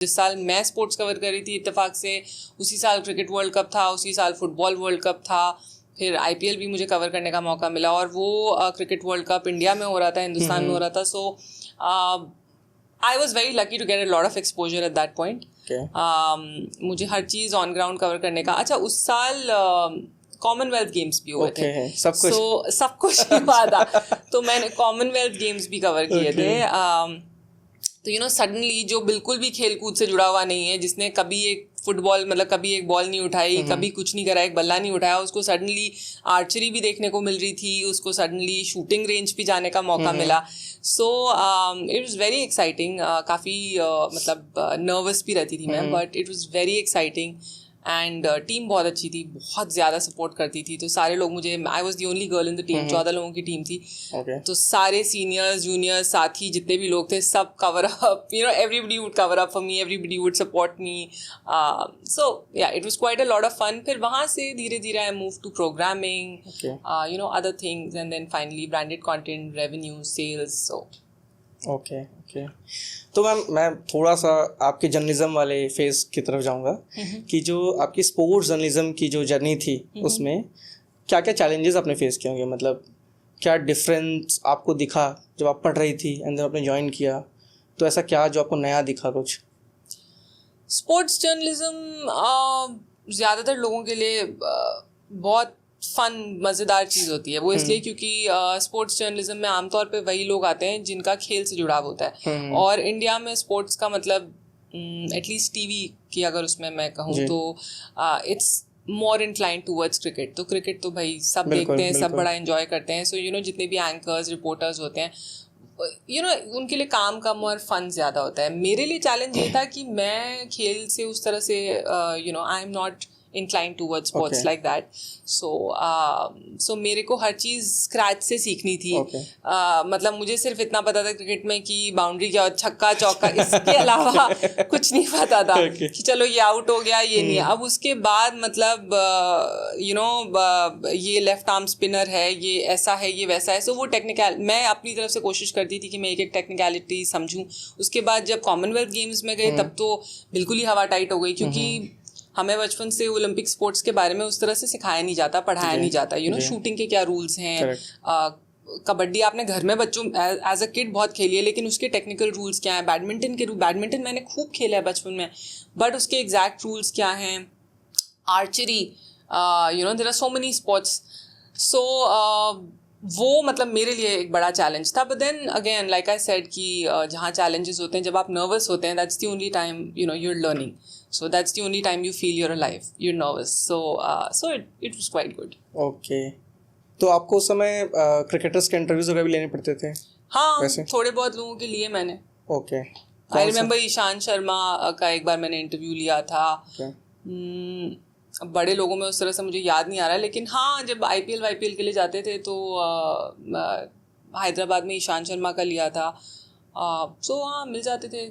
जिस साल मैं स्पोर्ट्स कवर कर रही थी इत्तेफाक से, उसी साल क्रिकेट वर्ल्ड कप था, उसी साल फुटबॉल वर्ल्ड कप था, फिर आईपीएल भी मुझे कवर करने का मौका मिला, और वो क्रिकेट वर्ल्ड कप इंडिया में हो रहा था, हिंदुस्तान में हो रहा था. So I was very lucky to get a lot of exposure at that point. मुझे हर चीज़ ऑन ग्राउंड कवर करने का. अच्छा, उस साल कॉमनवेल्थ गेम्स भी हुए थे, सब कुछ हुआ था. तो मैंने कॉमनवेल्थ गेम्स भी कवर किए थे. तो सडनली जो बिल्कुल भी खेल कूद से जुड़ा हुआ नहीं है, जिसने कभी एक फुटबॉल मतलब कभी एक बॉल नहीं उठाई, कभी कुछ नहीं करा, एक बल्ला नहीं उठाया, उसको सडनली आर्चरी भी देखने को मिल रही थी, उसको सडनली शूटिंग रेंज भी जाने का मौका मिला. So it was very exciting. काफ़ी मतलब नर्वस भी रहती थी मैं, but it was very exciting. And team बहुत अच्छी थी, बहुत ज़्यादा सपोर्ट करती थी. तो सारे लोग मुझे, I was the only girl in the team, 14 लोगों की टीम थी. तो सारे सीनियर्स जूनियर्स साथी जितने भी लोग थे, सब cover up, everybody would cover up for me, everybody would support me. So yeah, it was quite a lot of fun. फिर वहाँ से धीरे धीरे I move to programming, other things, and then finally branded content, revenue, sales. So okay. तो ma'am, मैं थोड़ा सा आपके जर्नलिज्म वाले फेज की तरफ जाऊंगा कि जो आपकी स्पोर्ट्स जर्नलिज्म की जो जर्नी थी, उसमें क्या क्या चैलेंजेस आपने फेस किए होंगे? मतलब क्या डिफरेंस आपको दिखा जब आप पढ़ रही थी एंड जब आपने ज्वाइन किया, तो ऐसा क्या जो आपको नया दिखा कुछ? स्पोर्ट्स जर्नलिज्म ज़्यादातर लोगों के लिए बहुत फन, मज़ेदार चीज़ होती है. वो इसलिए क्योंकि स्पोर्ट्स जर्नलिज्म में आमतौर पे वही लोग आते हैं जिनका खेल से जुड़ाव होता है. और इंडिया में स्पोर्ट्स का मतलब एटलीस्ट टीवी की अगर उसमें मैं कहूँ तो it's more inclined towards cricket. तो क्रिकेट तो भाई सब देखते हैं, सब बड़ा एंजॉय करते हैं. सो जितने भी एंकर्स, रिपोर्टर्स होते हैं, उनके लिए काम कम और फन ज़्यादा होता है. मेरे लिए चैलेंज ये था कि मैं खेल से उस तरह से I am not inclined towards sports like that. So मेरे को हर चीज़ स्क्रैच से सीखनी थी. मतलब मुझे सिर्फ इतना पता था क्रिकेट में कि बाउंड्री क्या, छक्का चौका, इसके अलावा कुछ नहीं पता था. कि चलो ये आउट हो गया, ये नहीं. अब उसके बाद मतलब ये लेफ्ट आर्म स्पिनर है, ये ऐसा है, ये वैसा है. सो वो टेक्निकल, मैं अपनी तरफ से कोशिश करती थी कि मैं एक एक टेक्निकलिटी समझूं. उसके बाद जब कॉमनवेल्थ गेम्स में गए तब तो बिल्कुल ही हवा टाइट हो गई, क्योंकि हमें बचपन से ओलंपिक स्पोर्ट्स के बारे में उस तरह से सिखाया नहीं जाता, पढ़ाया नहीं जाता. शूटिंग के क्या रूल्स हैं, कबड्डी आपने घर में बच्चों एज अ किड बहुत खेली है, लेकिन उसके टेक्निकल रूल्स क्या हैं. बैडमिंटन मैंने खूब खेला है बचपन में, बट उसके एग्जैक्ट रूल्स क्या हैं. Archery, there are so many sports. So वो मतलब मेरे लिए एक बड़ा चैलेंज था. But then again, like I said कि जहाँ चैलेंजेस होते हैं, जब आप नर्वस होते हैं, that's the only time you are learning. So that's the only time you feel you're alive. You're nervous. So it was quite good. Okay. तो आपको उस समय क्रिकेटर्स के इंटरव्यूज वगैरह भी लेने पड़ते थे? हाँ, थोड़े बहुत लोगों के लिए मैंने. Okay. I remember Ishant Sharma का एक बार मैंने इंटरव्यू लिया था. बड़े लोगों में उस तरह से मुझे याद नहीं आ रहा है, लेकिन हाँ, जब आईपीएल के लिए जाते थे तो हैदराबाद में ईशांत शर्मा का लिया था. सो हाँ, मिल जाते थे.